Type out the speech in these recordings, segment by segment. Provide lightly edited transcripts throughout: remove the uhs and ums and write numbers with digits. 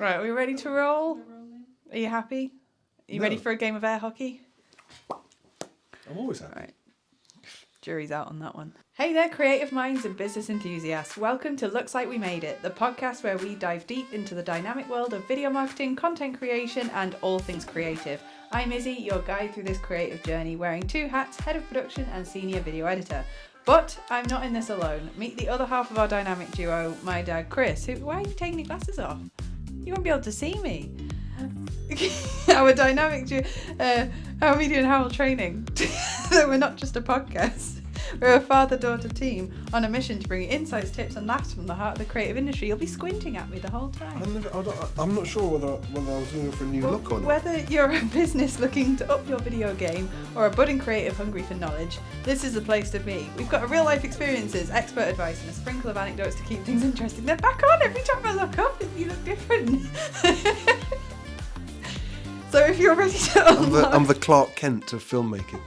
Right, are we ready to roll? Are you happy? Are you ready for a game of air hockey? I'm always happy. Right. Jury's out on that one. Hey there, creative minds and business enthusiasts. Welcome to Looks Like We Made It, the podcast where we dive deep into the dynamic world of video marketing, content creation, and all things creative. I'm Izzy, your guide through this creative journey, wearing two hats, head of production and senior video editor. But I'm not in this alone. Meet the other half of our dynamic duo, my dad, Chris. Why are you taking your glasses off? You won't be able to see me. Our dynamic duo, Howell Media and Howell Training. We're not just a podcast. We're a father-daughter team on a mission to bring you insights, tips and laughs from the heart of the creative industry. You'll be squinting at me the whole time. I'm not sure whether I was looking for a new look or not. Whether you're a business looking to up your video game or a budding creative hungry for knowledge, this is the place to be. We've got real life experiences, expert advice and a sprinkle of anecdotes to keep things interesting. They're back on every time I look up. You look different. So if you're ready to unlock... I'm the Clark Kent of filmmaking.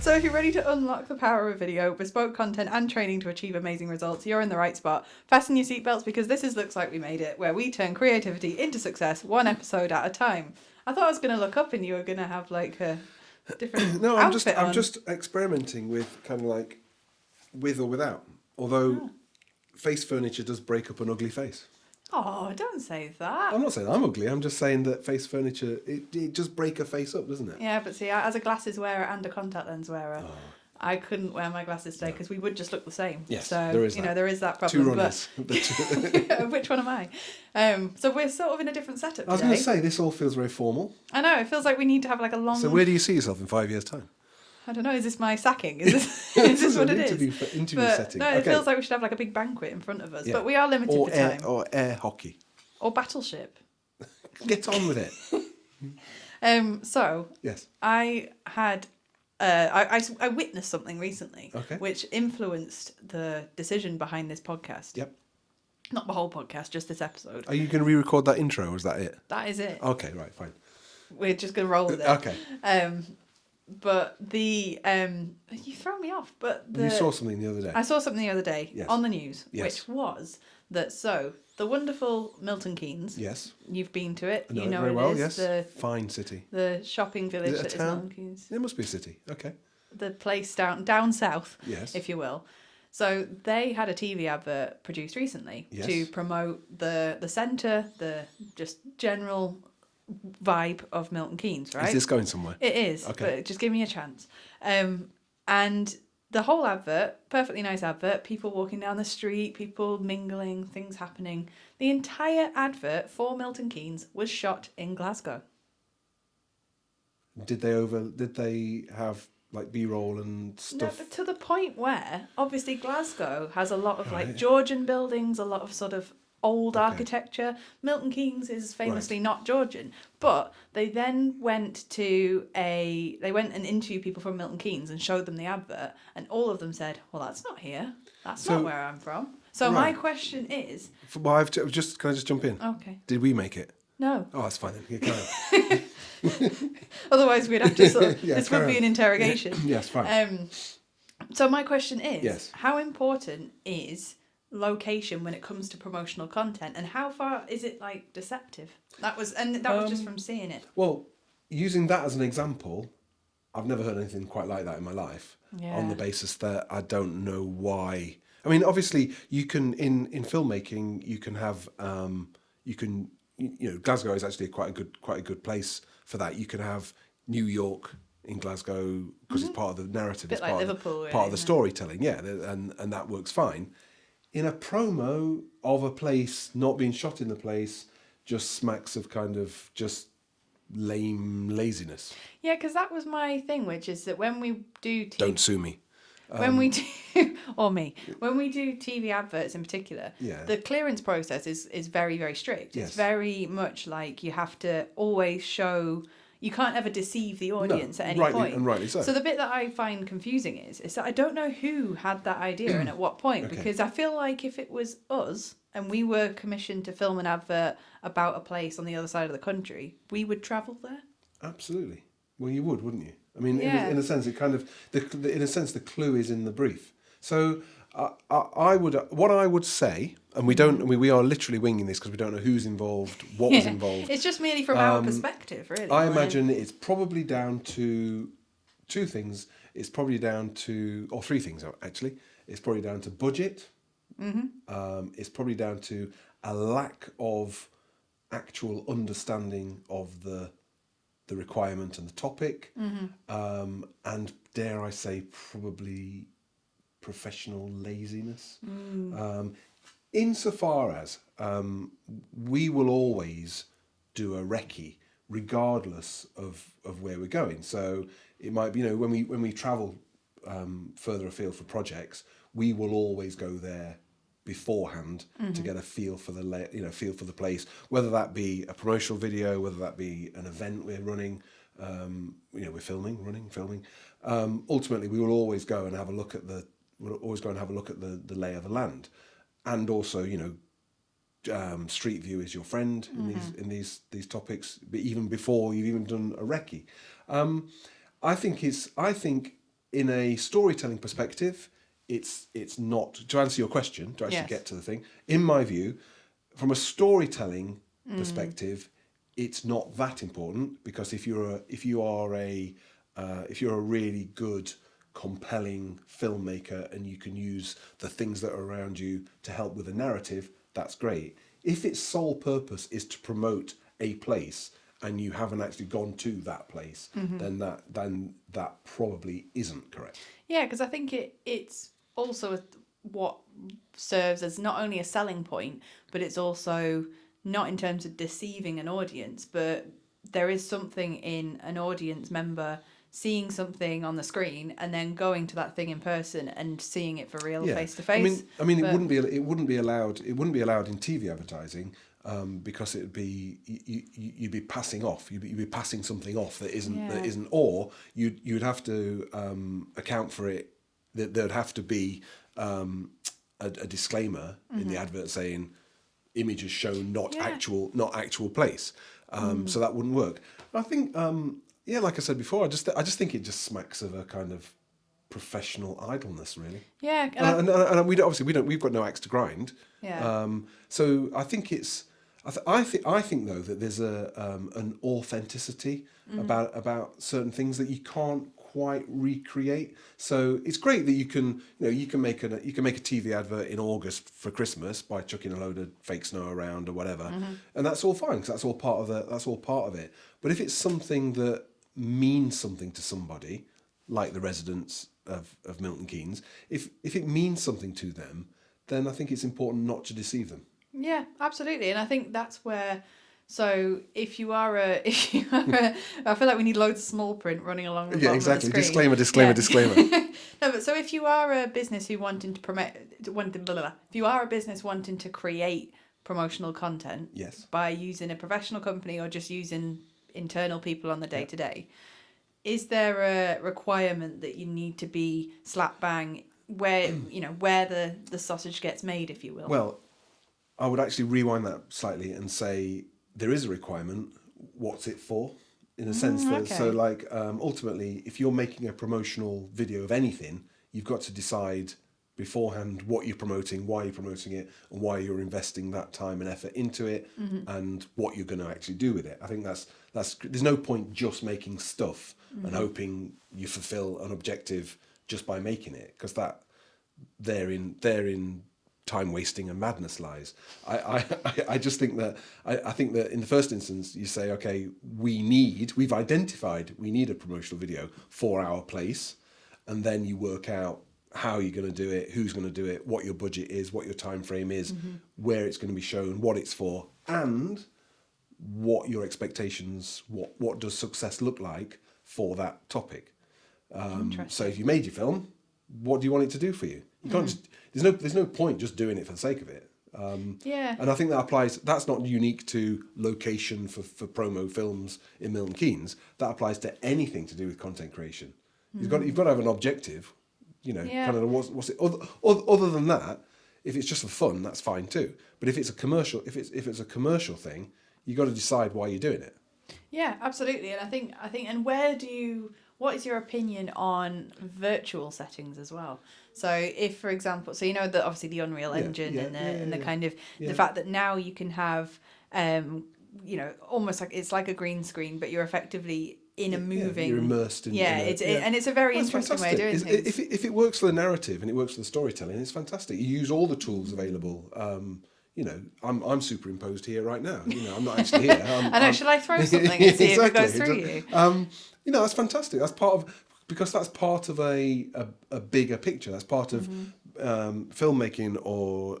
So if you're ready to unlock the power of video, bespoke content and training to achieve amazing results, you're in the right spot. Fasten your seatbelts because this Looks Like We Made It, where we turn creativity into success, one episode at a time. I thought I was going to look up and you were going to have like a different No, I'm outfit just experimenting with kind of like with or without. Although face furniture does break up an ugly face. Oh, don't say that. I'm not saying I'm ugly. I'm just saying that face furniture, it just break a face up, doesn't it? Yeah, but see, as a glasses wearer and a contact lens wearer, I couldn't wear my glasses today because we would just look the same. Yes, so, there is there is that problem. Two runners. Which one am I? So we're sort of in a different setup today. I was going to say, this all feels very formal. I know, it feels like we need to have like a long... So where do you see yourself in 5 years' time? I don't know, is this my sacking? Is this what it is? Interview But, setting. no, it feels like we should have like a big banquet in front of us, but we are limited for time. Or air hockey. Or battleship. Get on with it. So, yes. I had... I witnessed something recently which influenced the decision behind this podcast. Yep. Not the whole podcast, just this episode. Are you going to re-record that intro, or is that it? That is it. Okay, right, fine. We're just going to roll with it. Okay. But the... you throw me off, but You saw something the other day. I saw something the other day on the news, Yes. which was that the wonderful Milton Keynes. Yes. You've been to it. I know you know very it well, is. yes. Fine city. The shopping village Is it a that is town? Milton Keynes. It must be a city. Okay. The place down south, Yes. if you will. So they had a TV advert produced recently to promote the centre, the just general vibe of Milton Keynes, right? Is this going somewhere? It is, Okay. but just give me a chance. And the whole advert, perfectly nice advert, people walking down the street, people mingling, things happening. The entire advert for Milton Keynes was shot in Glasgow. Did they have like B-roll and stuff? No, but to the point where, obviously Glasgow has a lot of like Georgian buildings, a lot of sort of old architecture. Milton Keynes is famously not Georgian, but they then went and interviewed people from Milton Keynes and showed them the advert, and all of them said, well, that's not here. That's not where I'm from. So my question is... Well, can I just jump in? Okay. Did we make it? No. Oh, that's fine then. Yeah, carry on. Otherwise we'd have to this would be an interrogation. Yes, fine. So my question is, yes. How important is location when it comes to promotional content, and how far is it like deceptive? That was just from seeing it. Well, using that as an example, I've never heard anything quite like that in my life. Yeah. On the basis that I don't know why. I mean, obviously, you can in filmmaking, you can have Glasgow is actually quite a good place for that. You can have New York in Glasgow because it's part of the narrative. Bit it's like part Liverpool, part of the storytelling. Yeah, and that works fine. In a promo of a place not being shot in the place, just smacks of kind of just lame laziness. Yeah, because that was my thing, which is that when we do Don't sue me. When we do, or me, when we do TV adverts in particular, the clearance process is very, very strict. Yes. It's very much like you have to always show, you can't ever deceive the audience at any point. And rightly so. So the bit that I find confusing is that I don't know who had that idea and at what point, because I feel like if it was us and we were commissioned to film an advert about a place on the other side of the country, we would travel there. Absolutely. Well, you would, wouldn't you? I mean, in a sense, it kind of, in a sense, the clue is in the brief. So What I would say, and we are literally winging this because we don't know who's involved, what was involved. It's just merely from our perspective, really. I imagine it's probably down to two things. It's probably down to, or three things actually. It's probably down to budget. It's probably down to a lack of actual understanding of the requirement and the topic, and dare I say, probably professional laziness. Insofar as we will always do a recce regardless of where we're going. So it might be, when we travel further afield for projects, we will always go there beforehand to get a feel for the feel for the place, whether that be a promotional video, whether that be an event we're running, we're filming. Ultimately, we will always go and have a look at the lay of the land, and also Street View is your friend in these topics, but even before you've even done a recce. I think in a storytelling perspective, it's not, to answer your question, to actually get to the thing. In my view, from a storytelling perspective, it's not that important, because if you're a really good, compelling filmmaker and you can use the things that are around you to help with a narrative, that's great. If its sole purpose is to promote a place and you haven't actually gone to that place, then that probably isn't correct. Yeah, because I think it's also what serves as not only a selling point, but it's also not in terms of deceiving an audience, but there is something in an audience member seeing something on the screen and then going to that thing in person and seeing it for real, face to face. I mean, it wouldn't be allowed in TV advertising, because you'd be passing off, you'd be passing something off that isn't, or you'd have to account for it. There'd have to be a disclaimer in the advert saying images shown, not actual place. So that wouldn't work. I think, like I said before, I just think it just smacks of a kind of professional idleness, really. Yeah, and we've got no axe to grind. Yeah. So I think it's. I think though that there's an authenticity about certain things that you can't quite recreate. So it's great that you can make a TV advert in August for Christmas by chucking a load of fake snow around or whatever, and that's all fine, because that's all part of it. But if it's something that means something to somebody, like the residents of Milton Keynes, if it means something to them, then I think it's important not to deceive them. Yeah, absolutely. And I think that's where, so I feel like we need loads of small print running along the bottom of the screen. Disclaimer. No, but so if you are a business wanting to create promotional content, Yes, by using a professional company or just using internal people on the day-to-day, is there a requirement that you need to be slap bang where the sausage gets made, if you will? Well, I would actually rewind that slightly and say there is a requirement. What's it for? In a sense that, okay. so like, ultimately, if you're making a promotional video of anything, you've got to decide beforehand what you're promoting, why you're promoting it, and why you're investing that time and effort into it, and what you're going to actually do with it. I think that's there's no point just making stuff and hoping you fulfill an objective just by making it, because that therein time wasting and madness lies. I just think that I think that in the first instance you say, okay, we've identified we need a promotional video for our place, and then you work out how you're going to do it, who's going to do it, what your budget is, what your time frame is, where it's going to be shown, what it's for, and what your expectations, what does success look like for that topic. So if you made your film, what do you want it to do for you? You can't just, there's no point just doing it for the sake of it. And I think that applies. That's not unique to location for promo films in Milton Keynes. That applies to anything to do with content creation. You've got to have an objective. Kind of what's it. Other than that, if it's just for fun, that's fine too. But if it's a commercial, if it's a commercial thing, you got to decide why you're doing it. Yeah, absolutely. And I think, and where do what is your opinion on virtual settings as well? So if, for example, so you know that obviously the Unreal Engine and the kind of the fact that now you can have, you know, almost like it's like a green screen, but you're effectively in a moving. You're immersed in. And it's a very interesting way of doing things. If it works for the narrative and it works for the storytelling, it's fantastic. You use all the tools available. You know, I'm superimposed here right now. You know, I'm not actually here. I know. Shall I throw something and see if it goes through you? You know, that's fantastic. That's part of a bigger picture. That's part of filmmaking or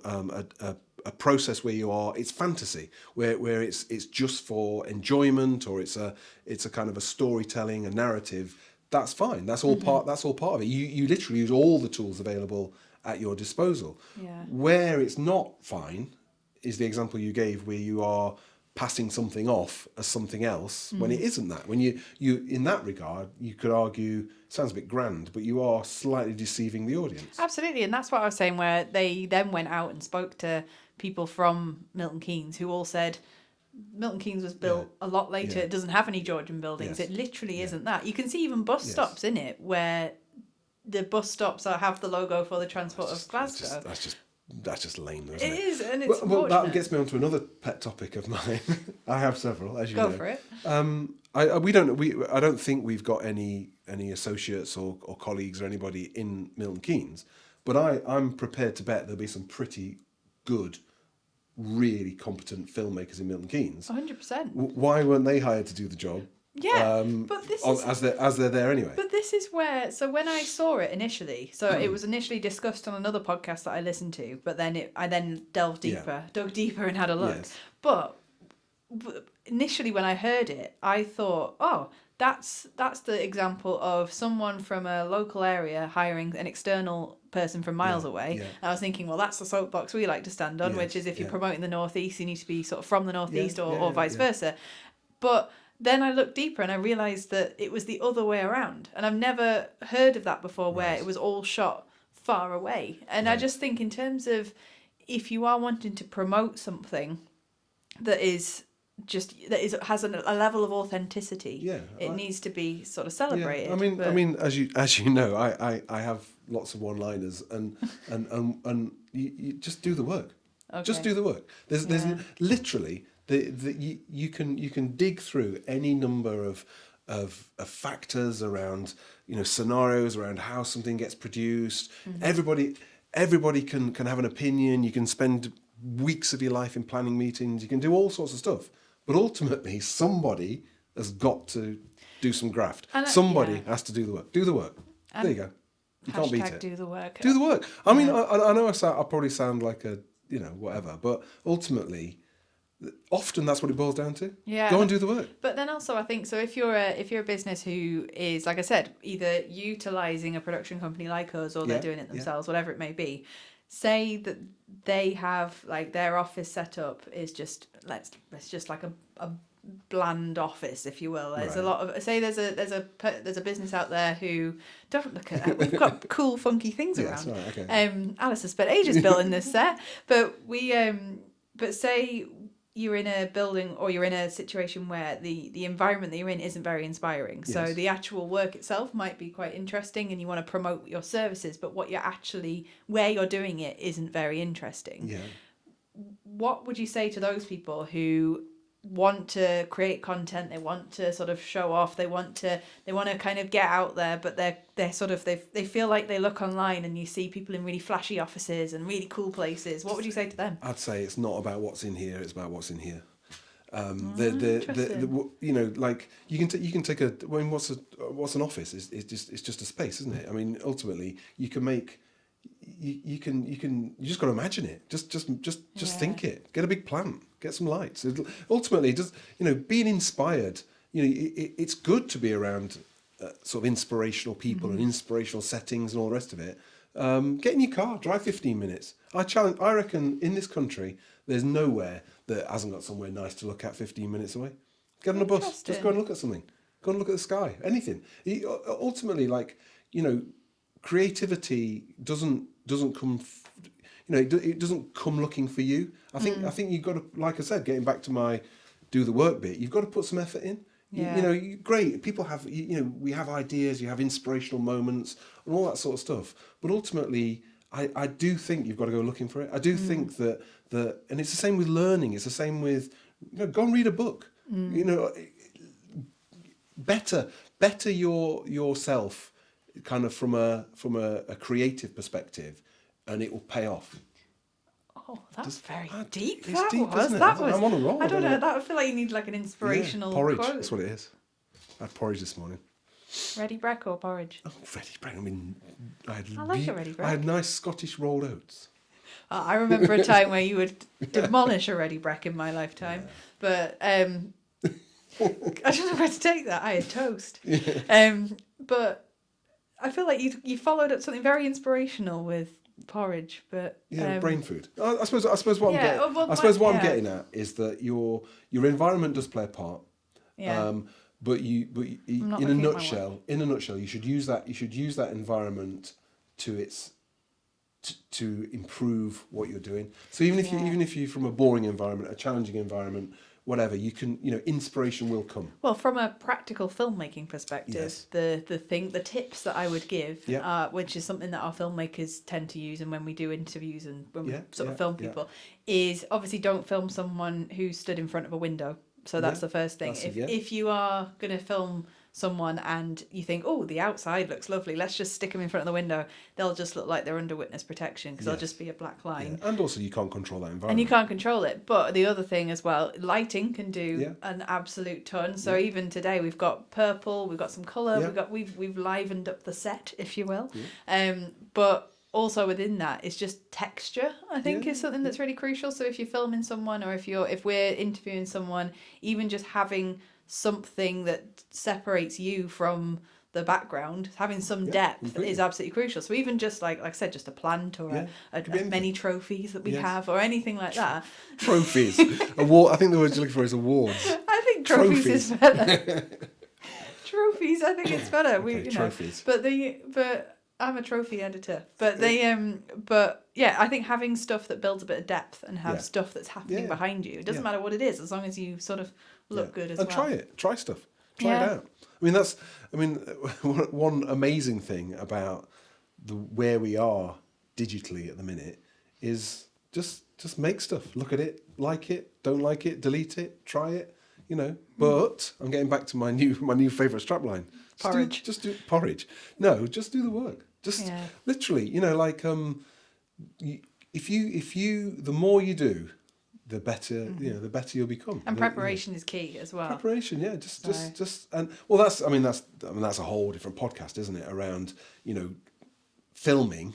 a process where it's fantasy, where it's just for enjoyment, or it's a kind of a storytelling, a narrative. That's fine. That's all part of it. You literally use all the tools available at your disposal. Yeah. Where it's not fine is the example you gave, where you are passing something off as something else when it isn't that. When you in that regard, you could argue, sounds a bit grand, but you are slightly deceiving the audience. Absolutely, and that's what I was saying, where they then went out and spoke to people from Milton Keynes who all said Milton Keynes was built a lot later. It doesn't have any Georgian buildings. It literally isn't that. You can see even bus stops in it, where the bus stops have the logo for the Transport of Glasgow. That's just lame, though, isn't it? It is, and it's well, that gets me onto another pet topic of mine. I have several, as you know. Go for it. I don't think we've got any associates or colleagues or anybody in Milton Keynes, but I'm prepared to bet there'll be some pretty good, really competent filmmakers in Milton Keynes. 100%. Why weren't they hired to do the job? Yeah, but this is... as they're there anyway. But this is where... So when I saw it initially... So it was initially discussed on another podcast that I listened to, but then I delved deeper, dug deeper and had a look. Yes. But initially when I heard it, I thought, oh, that's the example of someone from a local area hiring an external person from miles away. And I was thinking, well, that's the soapbox we like to stand on, which is if you're promoting the Northeast, you need to be sort of from the Northeast or vice versa. But then I looked deeper and I realised that it was the other way around. And I've never heard of that before, where it was all shot far away. And I just think in terms of, if you are wanting to promote something that has a level of authenticity, it needs to be sort of celebrated. I mean, as you know, I have lots of one-liners, and you just do the work. Okay. Just do the work. There's literally you can dig through any number of factors around, you know, scenarios around how something gets produced. Everybody can have an opinion. You can spend weeks of your life in planning meetings. You can do all sorts of stuff. But ultimately, somebody has got to do some graft. Somebody has to do the work. Do the work. There you go. You can't beat it. Do the work. Do the work. I mean, I know I probably sound like a, you know, whatever, but ultimately, often that's what it boils down to. Yeah. Go and do the work. But then also, I think, so if you're a business who is, like I said, either utilising a production company like us, or they're doing it themselves, whatever it may be, say that they have, like, their office setup is just let's just like a bland office, if you will. There's a lot of, say there's a business out there who, don't look at that, we've got cool funky things around. Right, okay. Alice has spent ages building this set, but but say you're in a building or you're in a situation where the environment that you're in isn't very inspiring. Yes. So the actual work itself might be quite interesting and you want to promote your services, but where you're doing it isn't very interesting. Yeah. What would you say to those people who want to create content, they want to sort of show off, they want to kind of get out there, but they're sort of they feel like they look online and you see people in really flashy offices and really cool places? What would you say to them? I'd say it's not about what's in here, it's about what's in here. You know, like you can take a, I mean, what's an office? It's just a space, isn't it? I mean, ultimately you can make, you just got to imagine it. Just think it. Get a big plant. Get some lights. Ultimately, just, you know, being inspired. You know, it's good to be around sort of inspirational people and inspirational settings and all the rest of it. Get in your car, drive 15 minutes. I reckon in this country, there's nowhere that hasn't got somewhere nice to look at 15 minutes away. Get on a bus. Just go and look at something. Go and look at the sky. Anything. Ultimately, like, you know, creativity doesn't come. You know, it doesn't come looking for you. I think you've got to, like I said, getting back to my do the work bit, you've got to put some effort in. Yeah. You know, great. People have, you know, we have ideas, you have inspirational moments and all that sort of stuff. But ultimately, I do think you've got to go looking for it. I do think that, and it's the same with learning. It's the same with, you know, go and read a book. You know, better yourself kind of from a creative perspective, and it will pay off. Oh, that's very deep. It's deep, was. isn't it? That was. I'm on a roll. I don't know. That would feel like you need like an inspirational porridge. quote. That's what it is. I had porridge this morning. Ready break or porridge? Oh, ready break. I mean, I like a ready break. I had nice Scottish rolled oats. I remember a time where you would demolish a ready break in my lifetime, but I don't know where to take that. I had toast. But I feel like you followed up something very inspirational with porridge, but brain food. I suppose what I'm getting at is that your environment does play a part. Yeah. But in a nutshell, you should use that environment to improve what you're doing. So even if you're from a boring environment, a challenging environment, whatever, you can, you know, inspiration will come. Well, from a practical filmmaking perspective, Yes. the tips that I would give, Yeah. which is something that our filmmakers tend to use, and when we do interviews and when we sort of Yeah, film people, is obviously don't film someone who stood in front of a window. So that's the first thing. If you are going to film someone and you think, oh, the outside looks lovely, let's just stick them in front of the window, they'll just look like they're under witness protection because there'll just be a black line. Yeah. And also you can't control that environment. And you can't control it. But the other thing as well, lighting can do an absolute ton. So even today we've got purple, we've got some colour, we've livened up the set, if you will. Yeah. But also within that is just texture, I think, is something that's really crucial. So if you're filming someone or if we're interviewing someone, even just having something that separates you from the background, having some depth completely. is absolutely crucial. So even just like I said, just a plant or many trophies that we have or anything like that. Trophies. Award. I think the word you're looking for is awards. I think trophies is better. Trophies, I think it's better. Okay, trophies. But I'm a trophy editor. But I think having stuff that builds a bit of depth and have stuff that's happening behind you. It doesn't matter what it is, as long as you sort of look good as well. And try stuff. Try it out. I mean, one amazing thing about where we are digitally at the minute is just make stuff. Look at it, like it, don't like it, delete it, try it. You know, but I'm getting back to my new favourite strapline. Porridge. Just do porridge. No, just do the work. Just literally, you know, like if you the more you do, the better the better you'll become. And preparation is key as well. Preparation, yeah. Just and well, that's a whole different podcast, isn't it? Around, you know, filming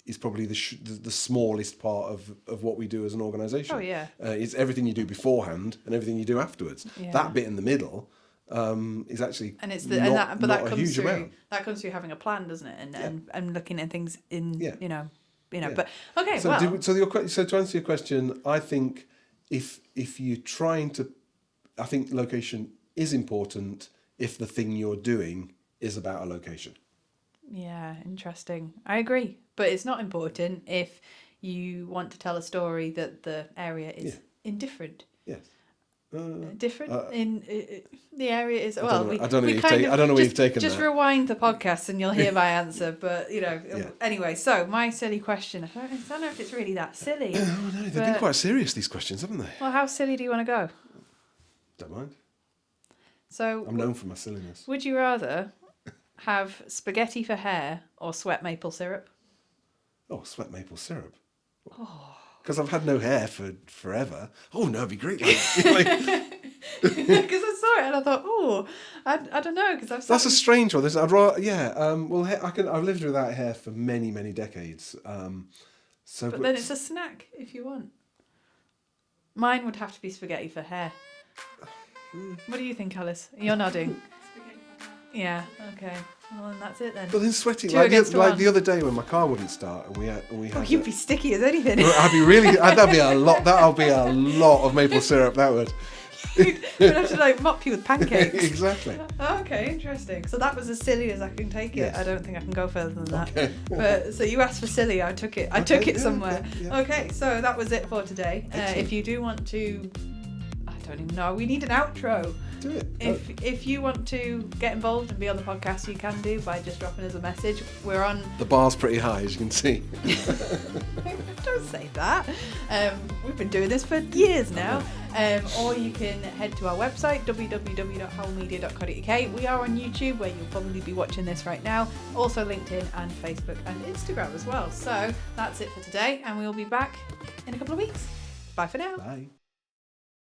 is probably the smallest part of what we do as an organisation. Oh yeah. It's everything you do beforehand and everything you do afterwards. Yeah. That bit in the middle is actually that comes through having a plan, doesn't it? And looking at things in you know. But okay. So to answer your question, I think if you're trying to, I think location is important if the thing you're doing is about a location. Yeah, interesting. I agree. But it's not important if you want to tell a story that the area is indifferent. Yes. Different in the area is I don't know where you've taken just that. Rewind the podcast and you'll hear my answer. But anyway. So my silly question. I don't know if it's really that silly. Oh no, they've been quite serious, these questions, haven't they? Well, how silly do you want to go? Don't mind. So I'm known for my silliness. Would you rather have spaghetti for hair or sweat maple syrup? Oh, sweat maple syrup. Because I've had no hair for forever. Oh no, it'd be great. Because I saw it and I thought, I don't know. Because that's a strange one. I'd rather, I've lived without hair for many, many decades. But then it's a snack if you want. Mine would have to be spaghetti for hair. What do you think, Alice? You're nodding. Yeah. Okay. Well, then that's it then. But then sweating, like the other day when my car wouldn't start and we had. You'd be sticky as anything. I'd be really. That'd be a lot. That'll be a lot of maple syrup. That would. We'd have to mop you with pancakes. Exactly. Okay, interesting. So that was as silly as I can take it. Yes. I don't think I can go further than that. Okay. But so you asked for silly, I took it. I took it somewhere. Okay, so that was it for today. If you do want to, I don't even know. We need an outro. Do it. If you want to get involved and be on the podcast, you can do by just dropping us a message. We're on... The bar's pretty high, as you can see. Don't say that. We've been doing this for years now. Or you can head to our website, www.howellmedia.co.uk. We are on YouTube, where you'll probably be watching this right now. Also LinkedIn and Facebook and Instagram as well. So that's it for today, and we'll be back in a couple of weeks. Bye for now. Bye.